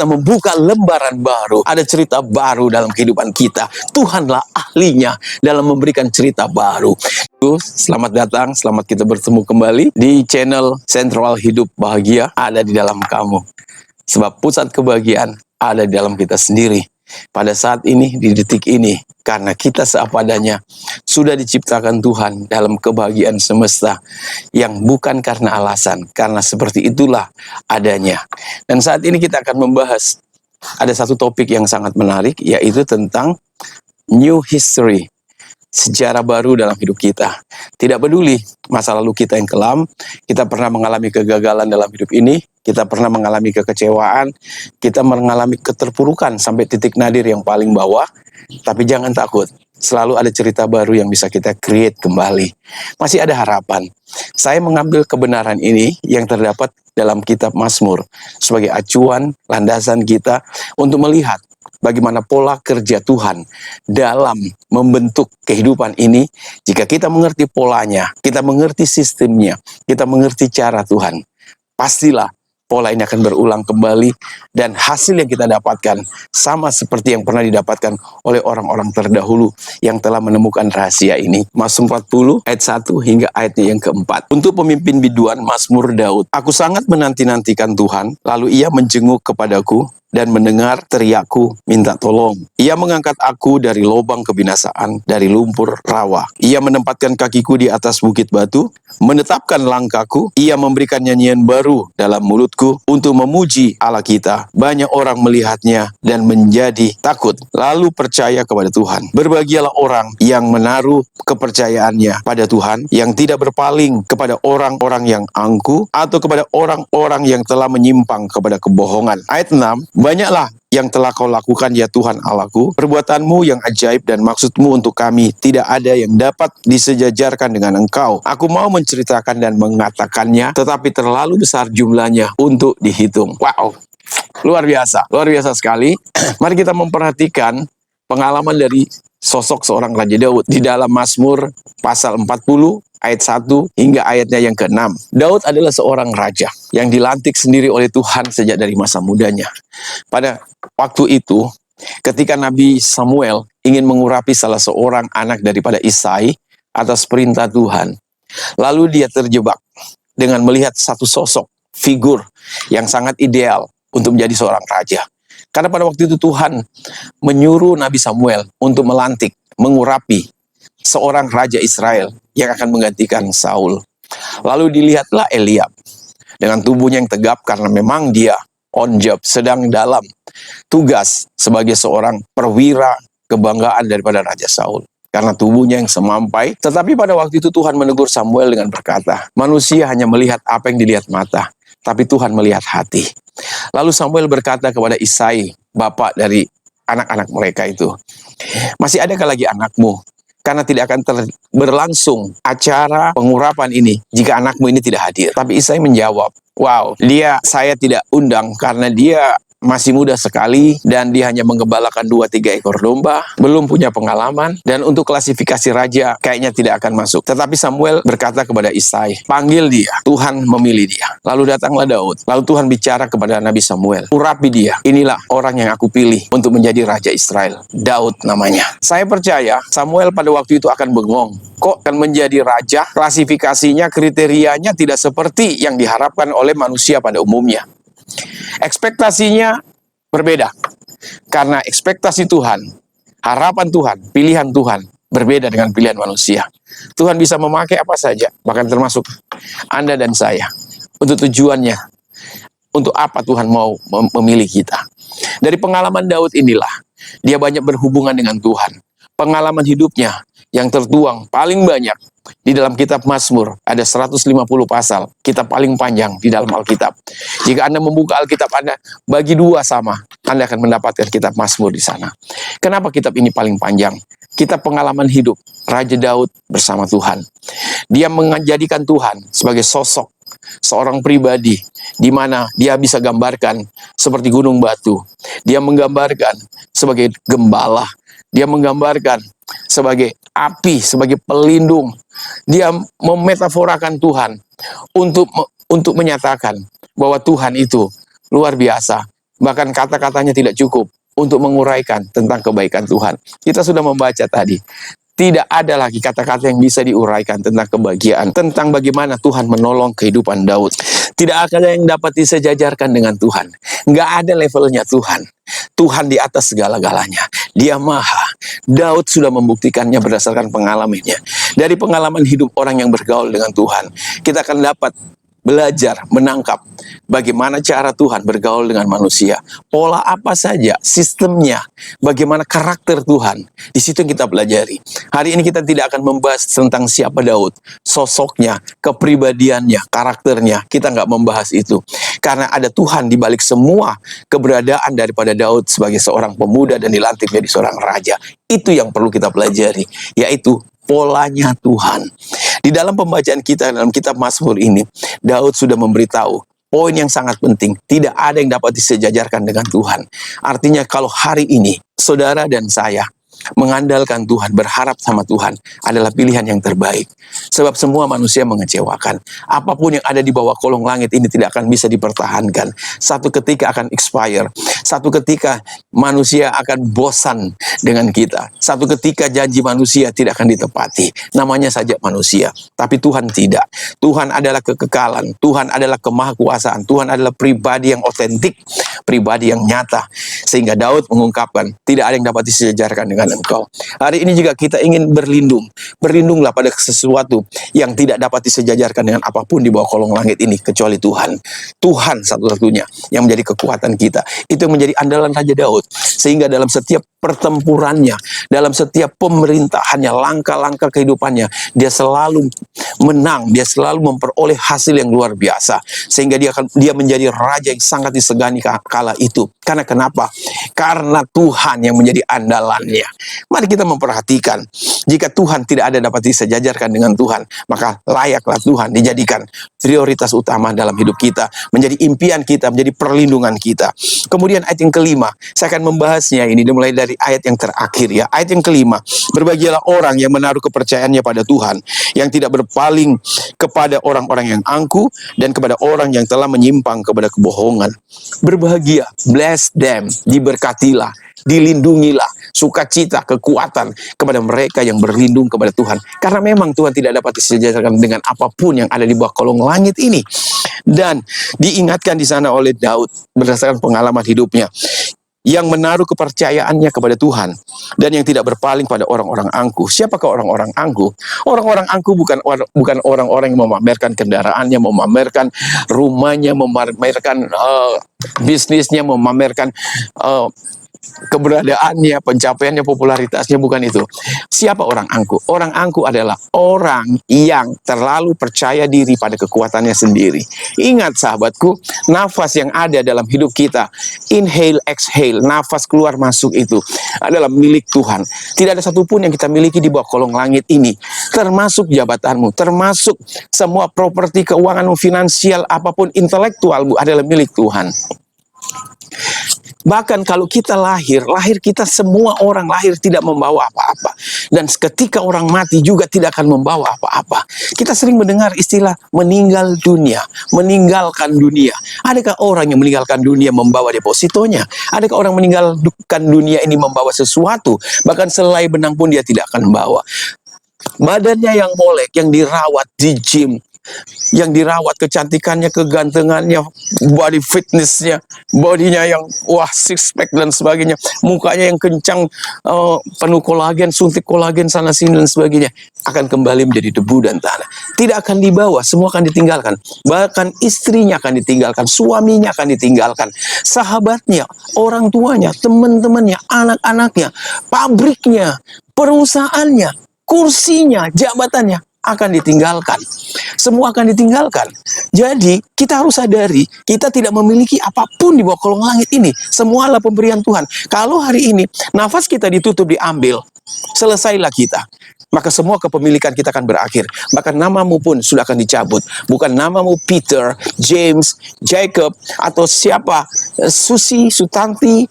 kita membuka lembaran baru. Ada cerita baru dalam kehidupan kita. Tuhanlah ahlinya dalam memberikan cerita baru. Selamat datang, selamat kita bertemu kembali di channel Sentral Hidup Bahagia ada di dalam kamu. Sebab pusat kebahagiaan ada di dalam kita sendiri. Pada saat ini, di detik ini, karena kita seadanya sudah diciptakan Tuhan dalam kebahagiaan semesta yang bukan karena alasan, karena seperti itulah adanya. Dan saat ini kita akan membahas ada satu topik yang sangat menarik, yaitu tentang new history, sejarah baru dalam hidup kita. Tidak peduli masa lalu kita yang kelam, kita pernah mengalami kegagalan dalam hidup ini, kita pernah mengalami kekecewaan, kita mengalami keterpurukan sampai titik nadir yang paling bawah, tapi jangan takut. Selalu ada cerita baru yang bisa kita create kembali. Masih ada harapan. Saya mengambil kebenaran ini yang terdapat dalam kitab Mazmur sebagai acuan, landasan kita untuk melihat bagaimana pola kerja Tuhan dalam membentuk kehidupan ini. Jika kita mengerti polanya, kita mengerti sistemnya, kita mengerti cara Tuhan, pastilah pola ini akan berulang kembali dan hasil yang kita dapatkan sama seperti yang pernah didapatkan oleh orang-orang terdahulu yang telah menemukan rahasia ini. Mazmur 40 ayat 1 hingga ayatnya yang keempat. Untuk pemimpin biduan, Mazmur Daud. Aku sangat menanti-nantikan Tuhan, lalu ia menjenguk kepadaku dan mendengar teriakku minta tolong. Ia mengangkat aku dari lubang kebinasaan, dari lumpur rawa. Ia menempatkan kakiku di atas bukit batu, menetapkan langkahku. Ia memberikan nyanyian baru dalam mulutku untuk memuji Allah kita. Banyak orang melihatnya dan menjadi takut, lalu percaya kepada Tuhan. Berbahagialah orang yang menaruh kepercayaannya pada Tuhan, yang tidak berpaling kepada orang-orang yang angkuh atau kepada orang-orang yang telah menyimpang kepada kebohongan. Ayat 6, banyaklah yang telah kau lakukan ya Tuhan Allahku, perbuatanmu yang ajaib dan maksudmu untuk kami tidak ada yang dapat disejajarkan dengan engkau. Aku mau menceritakan dan mengatakannya, tetapi terlalu besar jumlahnya untuk dihitung. Wow, luar biasa sekali. Mari kita memperhatikan pengalaman dari sosok seorang Raja Daud di dalam Mazmur pasal 40 ayat 1 hingga ayatnya yang ke-6. Daud adalah seorang raja yang dilantik sendiri oleh Tuhan sejak dari masa mudanya. Pada waktu itu, ketika Nabi Samuel ingin mengurapi salah seorang anak daripada Isai atas perintah Tuhan, lalu dia terjebak dengan melihat satu sosok, figur yang sangat ideal untuk menjadi seorang raja. Karena pada waktu itu Tuhan menyuruh Nabi Samuel untuk melantik, mengurapi seorang raja Israel yang akan menggantikan Saul. Lalu dilihatlah Eliab dengan tubuhnya yang tegap karena memang dia on job, sedang dalam tugas sebagai seorang perwira kebanggaan daripada Raja Saul. Karena tubuhnya yang semampai. Tetapi pada waktu itu Tuhan menegur Samuel dengan berkata, manusia hanya melihat apa yang dilihat mata, tapi Tuhan melihat hati. Lalu Samuel berkata kepada Isai, bapak dari anak-anak mereka itu, masih adakah lagi anakmu? Karena tidak akan berlangsung acara pengurapan ini jika anakmu ini tidak hadir. Tapi Isai menjawab, wow, saya tidak undang karena dia masih muda sekali dan dia hanya menggembalakan 2-3 ekor domba, belum punya pengalaman, dan untuk klasifikasi raja kayaknya tidak akan masuk. Tetapi Samuel berkata kepada Isai, panggil dia, Tuhan memilih dia. Lalu datanglah Daud. Lalu Tuhan bicara kepada Nabi Samuel, urapi dia, inilah orang yang aku pilih untuk menjadi raja Israel. Daud namanya. Saya percaya Samuel pada waktu itu akan bengong. Kok akan menjadi raja? Klasifikasinya, kriterianya tidak seperti yang diharapkan oleh manusia pada umumnya. Ekspektasinya berbeda. Karena ekspektasi Tuhan, harapan Tuhan, pilihan Tuhan berbeda dengan pilihan manusia. Tuhan bisa memakai apa saja, bahkan termasuk Anda dan saya. Untuk tujuannya, untuk apa Tuhan mau memilih kita. Dari pengalaman Daud inilah, dia banyak berhubungan dengan Tuhan. Pengalaman hidupnya yang tertuang paling banyak di dalam kitab Mazmur, ada 150 pasal, kitab paling panjang di dalam Alkitab. Jika Anda membuka Alkitab Anda, bagi 2 sama, Anda akan mendapatkan kitab Mazmur di sana. Kenapa kitab ini paling panjang? Kitab pengalaman hidup Raja Daud bersama Tuhan. Dia menjadikan Tuhan sebagai sosok seorang pribadi di mana dia bisa gambarkan seperti gunung batu. Dia menggambarkan sebagai gembala. Dia menggambarkan sebagai api, sebagai pelindung. Dia memetaforakan Tuhan untuk menyatakan bahwa Tuhan itu luar biasa, Bahkan kata-katanya tidak cukup untuk menguraikan tentang kebaikan Tuhan. Kita sudah membaca tadi. Tidak ada lagi kata-kata yang bisa diuraikan tentang kebahagiaan, tentang bagaimana Tuhan menolong kehidupan Daud. Tidak ada yang dapat disejajarkan dengan Tuhan. Nggak ada levelnya Tuhan. Tuhan di atas segala-galanya. Dia maha. Daud sudah membuktikannya berdasarkan pengalamannya. Dari pengalaman hidup orang yang bergaul dengan Tuhan, kita akan dapat belajar, menangkap bagaimana cara Tuhan bergaul dengan manusia. Pola apa saja, sistemnya, bagaimana karakter Tuhan. Di situ yang kita pelajari. Hari ini kita tidak akan membahas tentang siapa Daud, sosoknya, kepribadiannya, karakternya. Kita nggak membahas itu. Karena ada Tuhan di balik semua keberadaan daripada Daud sebagai seorang pemuda dan dilantik menjadi seorang raja. Itu yang perlu kita pelajari, yaitu polanya Tuhan. Di dalam pembacaan kita dalam kitab Mazmur ini, Daud sudah memberitahu poin yang sangat penting. Tidak ada yang dapat disejajarkan dengan Tuhan. Artinya kalau hari ini saudara dan saya mengandalkan Tuhan, berharap sama Tuhan adalah pilihan yang terbaik. Sebab semua manusia mengecewakan. Apapun yang ada di bawah kolong langit ini tidak akan bisa dipertahankan. Satu ketika akan expire. Satu ketika manusia akan bosan dengan kita. Satu ketika janji manusia tidak akan ditepati. Namanya saja manusia. Tapi Tuhan tidak. Tuhan adalah kekekalan. Tuhan adalah kemahakuasaan. Tuhan adalah pribadi yang otentik. Pribadi yang nyata. Sehingga Daud mengungkapkan, tidak ada yang dapat disejajarkan dengan engkau. Hari ini juga kita ingin berlindung. Berlindunglah pada sesuatu yang tidak dapat disejajarkan dengan apapun di bawah kolong langit ini, kecuali Tuhan. Tuhan satu-satunya yang menjadi kekuatan kita. Itu yang menjadi andalan Raja Daud. Sehingga dalam setiap pertempurannya, dalam setiap pemerintahannya, langkah-langkah kehidupannya, dia selalu menang, dia selalu memperoleh hasil yang luar biasa. Sehingga dia menjadi raja yang sangat disegani kala itu. Karena kenapa? Karena Tuhan yang menjadi andalannya. Mari kita memperhatikan, jika Tuhan tidak ada dapat disejajarkan dengan Tuhan, maka layaklah Tuhan dijadikan prioritas utama dalam hidup kita, menjadi impian kita, menjadi perlindungan kita. Kemudian ayat yang kelima, saya akan membahasnya ini dimulai dari ayat yang terakhir ya. Ayat yang kelima, berbahagialah orang yang menaruh kepercayaannya pada Tuhan, yang tidak berpaling kepada orang-orang yang angkuh dan kepada orang yang telah menyimpang kepada kebohongan. Berbahagia, bless them, diberkatilah, dilindungilah, sukacita, kekuatan kepada mereka yang berlindung kepada Tuhan. Karena memang Tuhan tidak dapat disejajarkan dengan apapun yang ada di bawah kolong langit ini. Dan diingatkan di sana oleh Daud berdasarkan pengalaman hidupnya, yang menaruh kepercayaannya kepada Tuhan dan yang tidak berpaling pada orang-orang angkuh. Siapakah orang-orang angkuh? Orang-orang angkuh bukan orang-orang yang memamerkan kendaraannya, memamerkan rumahnya, memamerkan bisnisnya, memamerkan keberadaannya, pencapaiannya, popularitasnya, bukan itu. Siapa orang angkuh? Orang angkuh adalah orang yang terlalu percaya diri pada kekuatannya sendiri. Ingat sahabatku, nafas yang ada dalam hidup kita, inhale, exhale, nafas keluar masuk itu adalah milik Tuhan. Tidak ada satupun yang kita miliki di bawah kolong langit ini, termasuk jabatanmu, termasuk semua properti keuanganmu, finansial, apapun intelektualmu adalah milik Tuhan. Bahkan kalau kita lahir kita semua orang lahir tidak membawa apa-apa. Dan ketika orang mati juga tidak akan membawa apa-apa. Kita sering mendengar istilah meninggal dunia, meninggalkan dunia. Adakah orang yang meninggalkan dunia membawa depositonya? Adakah orang meninggalkan dunia ini membawa sesuatu? Bahkan selai benang pun dia tidak akan membawa. Badannya yang molek, yang dirawat di gym, yang dirawat kecantikannya, kegantengannya, body fitnessnya, bodinya yang wah six pack dan sebagainya, mukanya yang kencang, penuh kolagen, suntik kolagen sana sini dan sebagainya, akan kembali menjadi debu dan tanah. Tidak akan dibawa, semua akan ditinggalkan. Bahkan istrinya akan ditinggalkan, suaminya akan ditinggalkan, sahabatnya, orang tuanya, teman-temannya, anak-anaknya, pabriknya, perusahaannya, kursinya, jabatannya akan ditinggalkan. Semua akan ditinggalkan. Jadi kita harus sadari, kita tidak memiliki apapun di bawah kolong langit ini. Semua adalah pemberian Tuhan. Kalau hari ini nafas kita ditutup, diambil, selesailah kita, maka semua kepemilikan kita akan berakhir. Bahkan namamu pun sudah akan dicabut. Bukan namamu Peter, James, Jacob, atau siapa, Susi, Sutanti,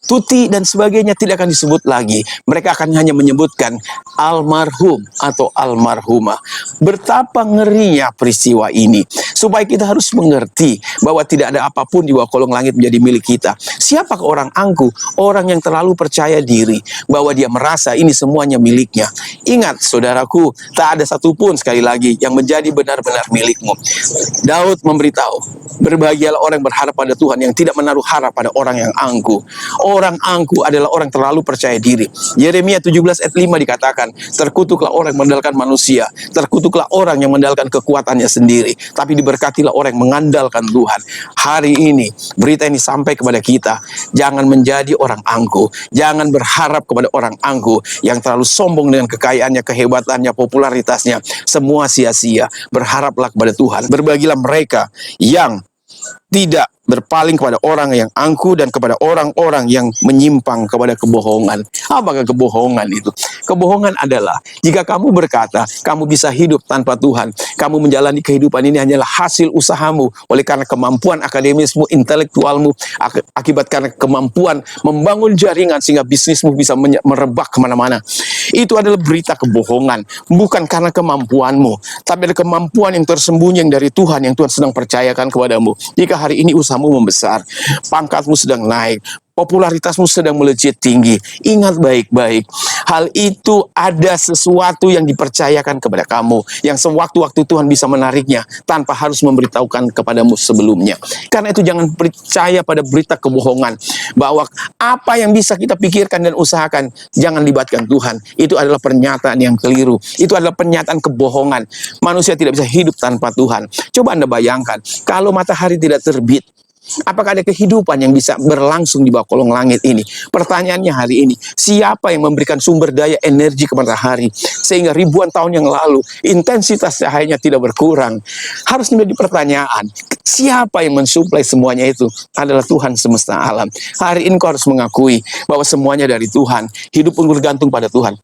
Tuti dan sebagainya tidak akan disebut lagi. Mereka akan hanya menyebutkan almarhum atau almarhumah. Betapa ngerinya peristiwa ini. Supaya kita harus mengerti bahwa tidak ada apapun di bawah kolong langit menjadi milik kita. Siapakah orang angkuh? Orang yang terlalu percaya diri bahwa dia merasa ini semuanya miliknya. Ingat saudaraku, tak ada satupun sekali lagi yang menjadi benar-benar milikmu. Daud memberitahu, berbahagialah orang yang berharap pada Tuhan, yang tidak menaruh harap pada orang yang angkuh. Orang angkuh adalah orang terlalu percaya diri. Yeremia 17 ayat 5 dikatakan, terkutuklah orang yang mengandalkan manusia, terkutuklah orang yang mengandalkan kekuatannya sendiri, tapi diberkatilah orang yang mengandalkan Tuhan. Hari ini, berita ini sampai kepada kita. Jangan menjadi orang angkuh. Jangan berharap kepada orang angkuh yang terlalu sombong dengan kekayaannya, kehebatannya, popularitasnya. Semua sia-sia. Berharaplah kepada Tuhan. Berbagilah mereka yang tidak berpaling kepada orang yang angkuh dan kepada orang-orang yang menyimpang kepada kebohongan. Apakah kebohongan itu? Kebohongan adalah jika kamu berkata kamu bisa hidup tanpa Tuhan, kamu menjalani kehidupan ini hanyalah hasil usahamu oleh karena kemampuan akademismu, intelektualmu, akibat karena kemampuan membangun jaringan sehingga bisnismu bisa merebak kemana-mana. Itu adalah berita kebohongan, bukan karena kemampuanmu, tapi ada kemampuan yang tersembunyi dari Tuhan yang Tuhan sedang percayakan kepadamu. Jika hari ini usahamu membesar, pangkatmu sedang naik, popularitasmu sedang melejit tinggi, ingat baik-baik, hal itu ada sesuatu yang dipercayakan kepada kamu, yang sewaktu-waktu Tuhan bisa menariknya tanpa harus memberitahukan kepadamu sebelumnya. Karena itu jangan percaya pada berita kebohongan, bahwa apa yang bisa kita pikirkan dan usahakan, jangan libatkan Tuhan. Itu adalah pernyataan yang keliru, itu adalah pernyataan kebohongan. Manusia tidak bisa hidup tanpa Tuhan. Coba Anda bayangkan, kalau matahari tidak terbit, apakah ada kehidupan yang bisa berlangsung di bawah kolong langit ini? Pertanyaannya hari ini, siapa yang memberikan sumber daya energi ke matahari sehingga ribuan tahun yang lalu intensitas cahayanya tidak berkurang? Harus menjadi pertanyaan. Siapa yang mensuplai semuanya itu? Adalah Tuhan semesta alam. Hari ini kau harus mengakui bahwa semuanya dari Tuhan. Hidup pun bergantung pada Tuhan.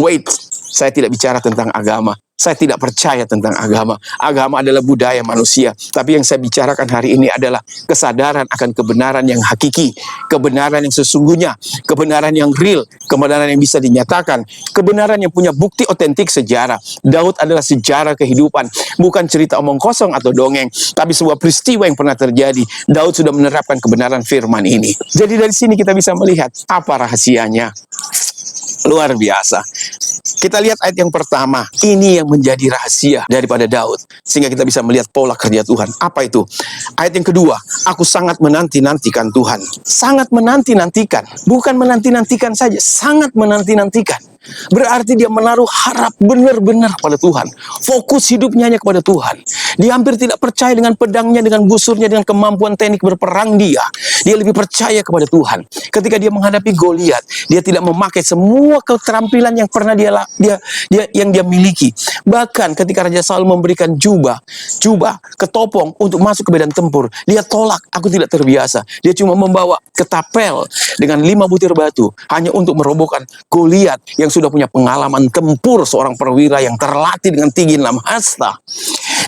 Wait, saya tidak bicara tentang agama. Saya tidak percaya tentang agama. Agama adalah budaya manusia. Tapi yang saya bicarakan hari ini adalah kesadaran akan kebenaran yang hakiki, kebenaran yang sesungguhnya, kebenaran yang real, kebenaran yang bisa dinyatakan, kebenaran yang punya bukti otentik sejarah. Daud adalah sejarah kehidupan, bukan cerita omong kosong atau dongeng, tapi sebuah peristiwa yang pernah terjadi. Daud sudah menerapkan kebenaran firman ini. Jadi dari sini kita bisa melihat apa rahasianya. Luar biasa. Kita lihat ayat yang pertama. Ini yang menjadi rahasia daripada Daud, sehingga kita bisa melihat pola kerja Tuhan. Apa itu? Ayat yang kedua. Aku sangat menanti-nantikan Tuhan. Sangat menanti-nantikan. Bukan menanti-nantikan saja. Sangat menanti-nantikan. Berarti dia menaruh harap benar-benar pada Tuhan. Fokus hidupnya hanya kepada Tuhan. Dia hampir tidak percaya dengan pedangnya, dengan busurnya, dengan kemampuan teknik berperang dia. Dia lebih percaya kepada Tuhan. Ketika dia menghadapi Goliat, dia tidak memakai semua keterampilan yang pernah dia miliki. Bahkan ketika Raja Saul memberikan jubah, ketopong untuk masuk ke medan tempur, dia tolak. Aku tidak terbiasa. Dia cuma membawa ketapel dengan 5 butir batu hanya untuk merobohkan Goliat yang sudah punya pengalaman tempur, seorang perwira yang terlatih dengan tinggi dalam hasta.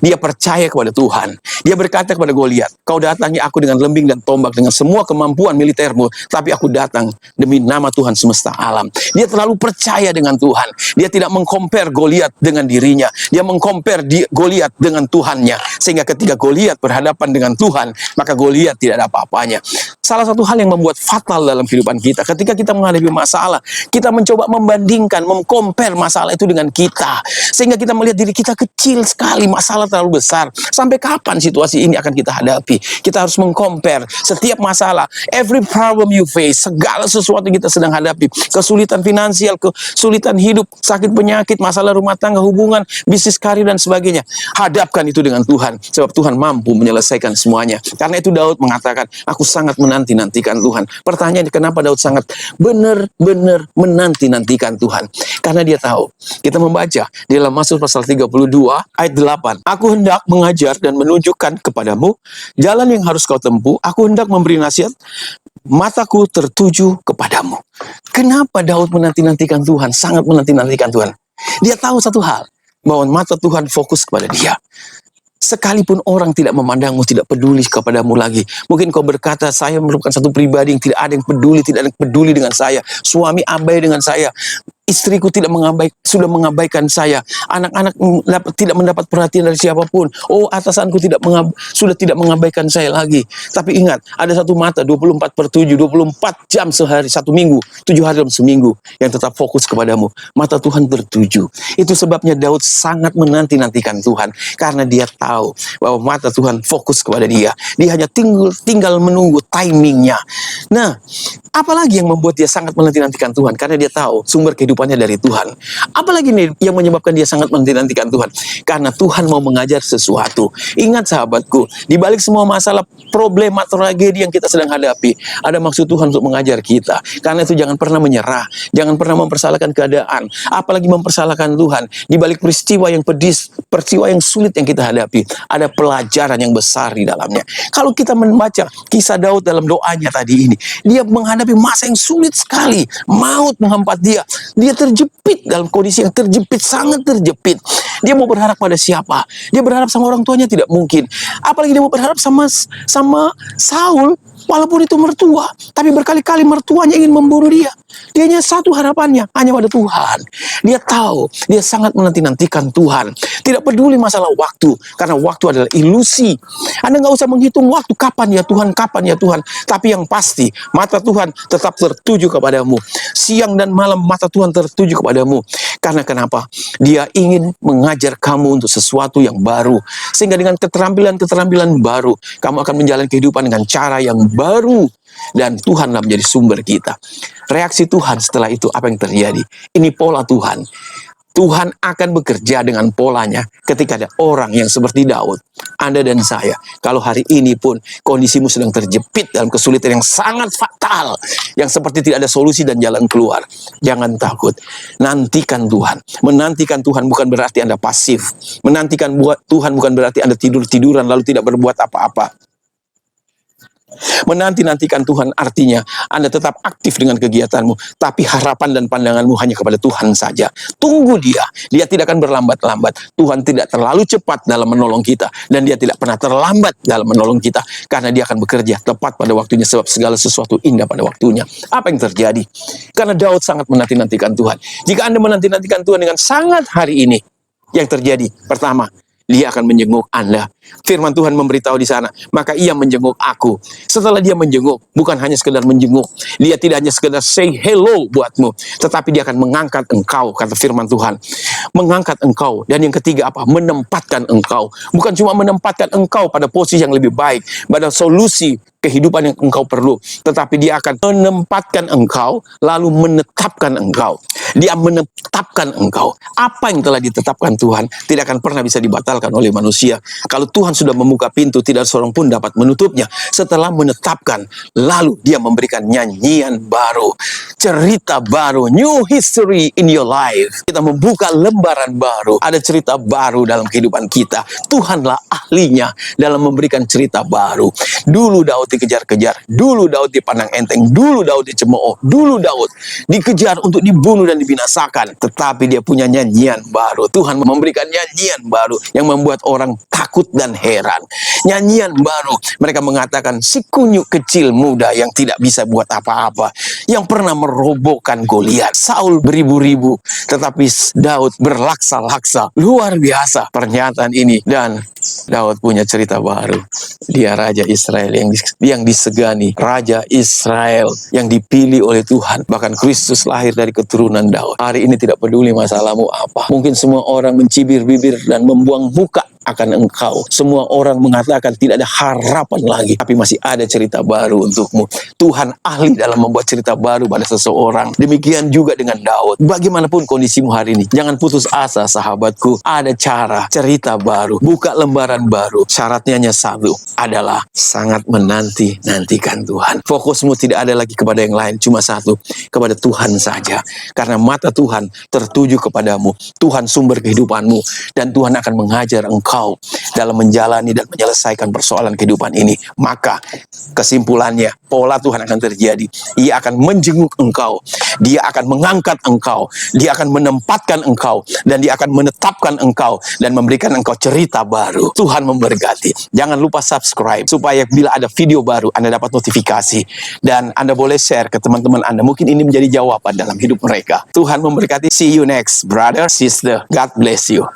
Dia percaya kepada Tuhan. Dia berkata kepada Goliat, kau datangi aku dengan lembing dan tombak, dengan semua kemampuan militermu, tapi aku datang demi nama Tuhan semesta alam. Dia terlalu percaya dengan Tuhan. Dia tidak mengcompare Goliat dengan dirinya. Dia mengcompare Goliat dengan Tuhannya. Sehingga ketika Goliat berhadapan dengan Tuhan, maka Goliat tidak ada apa-apanya. Salah satu hal yang membuat fatal dalam kehidupan kita, ketika kita menghadapi masalah, kita mencoba membandingkan, mengcompare masalah itu dengan kita. Sehingga kita melihat diri kita kecil sekali, masalah terlalu besar. Sampai kapan situasi ini akan kita hadapi? Kita harus mengcompare setiap masalah, every problem you face, segala sesuatu yang kita sedang hadapi, kesulitan finansial, kesulitan hidup, sakit penyakit, masalah rumah tangga, hubungan, bisnis, karir, dan sebagainya. Hadapkan itu dengan Tuhan, sebab Tuhan mampu menyelesaikan semuanya. Karena itu Daud mengatakan, aku sangat menanti-nantikan Tuhan. Pertanyaannya, kenapa Daud sangat benar-benar menanti-nantikan Tuhan? Karena dia tahu. Kita membaca di dalam Mazmur pasal 32 ayat 8. Aku hendak mengajar dan menunjukkan kepadamu jalan yang harus kau tempuh. Aku hendak memberi nasihat, mataku tertuju kepadamu. Kenapa Daud menanti-nantikan Tuhan? Sangat menanti-nantikan Tuhan. Dia tahu satu hal, bahwa mata Tuhan fokus kepada dia. Sekalipun orang tidak memandangmu, tidak peduli kepadamu lagi. Mungkin kau berkata, saya merupakan satu pribadi yang tidak ada yang peduli, tidak ada yang peduli dengan saya. Suami abai dengan saya. Istriku sudah mengabaikan saya. Anak-anak tidak mendapat perhatian dari siapapun. Oh, atasanku sudah tidak mengabaikan saya lagi. Tapi ingat, ada satu mata 24/7, 24 jam sehari, satu minggu, 7 hari dalam seminggu yang tetap fokus kepadamu. Mata Tuhan tertuju. Itu sebabnya Daud sangat menanti-nantikan Tuhan karena dia tahu bahwa mata Tuhan fokus kepada dia. Dia hanya tinggal menunggu timingnya. Nah, apalagi yang membuat dia sangat menanti-nantikan Tuhan? Karena dia tahu sumber kehidupannya dari Tuhan. Apalagi nih yang menyebabkan dia sangat menanti-nantikan Tuhan? Karena Tuhan mau mengajar sesuatu. Ingat sahabatku, di balik semua masalah, problema, tragedi yang kita sedang hadapi, ada maksud Tuhan untuk mengajar kita. Karena itu jangan pernah menyerah, jangan pernah mempersalahkan keadaan, apalagi mempersalahkan Tuhan. Di balik peristiwa yang pedis, peristiwa yang sulit yang kita hadapi, ada pelajaran yang besar di dalamnya. Kalau kita membaca kisah Daud dalam doanya tadi ini, dia menghadapi masa yang sulit sekali, maut menghampat dia. Dia terjepit dalam kondisi yang terjepit, sangat terjepit. Dia mau berharap pada siapa? Dia berharap sama orang tuanya tidak mungkin. Apalagi dia mau berharap sama Saul, walaupun itu mertua. Tapi berkali-kali mertuanya ingin membunuh dia. Dia hanya satu harapannya, hanya pada Tuhan. Dia tahu, dia sangat menanti-nantikan Tuhan. Tidak peduli masalah waktu, karena waktu adalah ilusi. Anda nggak usah menghitung waktu, kapan ya Tuhan, kapan ya Tuhan. Tapi yang pasti, mata Tuhan tetap tertuju kepadamu. Siang dan malam mata Tuhan tertuju kepadamu. Karena kenapa? Dia ingin mengajar kamu untuk sesuatu yang baru. Sehingga dengan keterampilan-keterampilan baru, kamu akan menjalani kehidupan dengan cara yang baru. Dan Tuhanlah menjadi sumber kita. Reaksi Tuhan setelah itu apa yang terjadi? Ini pola Tuhan. Tuhan akan bekerja dengan polanya ketika ada orang yang seperti Daud, Anda dan saya. Kalau hari ini pun kondisimu sedang terjepit dalam kesulitan yang sangat fatal, yang seperti tidak ada solusi dan jalan keluar, jangan takut. Nantikan Tuhan. Menantikan Tuhan bukan berarti Anda pasif. Menantikan Tuhan bukan berarti Anda tidur-tiduran lalu tidak berbuat apa-apa. Menanti-nantikan Tuhan artinya Anda tetap aktif dengan kegiatanmu, tapi harapan dan pandanganmu hanya kepada Tuhan saja. Tunggu dia. Dia tidak akan berlambat-lambat. Tuhan tidak terlalu cepat dalam menolong kita, dan dia tidak pernah terlambat dalam menolong kita, karena dia akan bekerja tepat pada waktunya, sebab segala sesuatu indah pada waktunya. Apa yang terjadi? Karena Daud sangat menanti-nantikan Tuhan. Jika Anda menanti-nantikan Tuhan dengan sangat hari ini, yang terjadi pertama, dia akan menjenguk Anda. Firman Tuhan memberitahu di sana, maka ia menjenguk aku. Setelah dia menjenguk, bukan hanya sekedar menjenguk, dia tidak hanya sekedar say hello buatmu, tetapi dia akan mengangkat engkau, kata firman Tuhan. Mengangkat engkau. Dan yang ketiga apa? Menempatkan engkau. Bukan cuma menempatkan engkau pada posisi yang lebih baik, pada solusi kehidupan yang engkau perlu, tetapi dia akan menempatkan engkau, lalu menetapkan engkau. Dia menetapkan engkau. Apa yang telah ditetapkan Tuhan tidak akan pernah bisa dibatalkan oleh manusia. Kalau Tuhan sudah membuka pintu, tidak seorang pun dapat menutupnya. Setelah menetapkan, lalu dia memberikan nyanyian baru, cerita baru, new history in your life. Kita membuka lembaran baru, ada cerita baru dalam kehidupan kita. Tuhanlah ahlinya dalam memberikan cerita baru. Dulu Daud dikejar-kejar, dulu Daud dipandang enteng, dulu Daud dicemooh, dulu Daud dikejar untuk dibunuh dan dibinasakan. Tetapi dia punya nyanyian baru. Tuhan memberikan nyanyian baru yang membuat orang takut dan heran. Nyanyian baru. Mereka mengatakan, si kunyuk kecil muda yang tidak bisa buat apa-apa, yang pernah merobohkan Goliat. Saul beribu-ribu, tetapi Daud berlaksa-laksa. Luar biasa pernyataan ini. Dan Daud punya cerita baru. Dia Raja Israel yang disegani. Raja Israel yang dipilih oleh Tuhan. Bahkan Kristus lahir dari keturunan Daud. Hari ini tidak peduli masalahmu apa. Mungkin semua orang mencibir bibir dan membuang muka akan engkau. Semua orang mengatakan tidak ada harapan lagi. Tapi masih ada cerita baru untukmu. Tuhan ahli dalam membuat cerita baru pada seseorang. Demikian juga dengan Daud. Bagaimanapun kondisimu hari ini, jangan putus asa sahabatku. Ada cara, cerita baru. Buka lembaran baru. Syaratnya hanya satu, adalah sangat menanti-nantikan Tuhan. Fokusmu tidak ada lagi kepada yang lain. Cuma satu, kepada Tuhan saja. Karena mata Tuhan tertuju kepadamu. Tuhan sumber kehidupanmu. Dan Tuhan akan mengajar engkau dalam menjalani dan menyelesaikan persoalan kehidupan ini. Maka kesimpulannya, pola Tuhan akan terjadi. Ia akan menjenguk engkau, Dia akan mengangkat engkau, Dia akan menempatkan engkau, dan Dia akan menetapkan engkau dan memberikan engkau cerita baru. Tuhan memberkati. Jangan lupa subscribe supaya bila ada video baru Anda dapat notifikasi, dan Anda boleh share ke teman-teman Anda. Mungkin ini menjadi jawaban dalam hidup mereka. Tuhan memberkati. See you next, brother, sister. God bless you.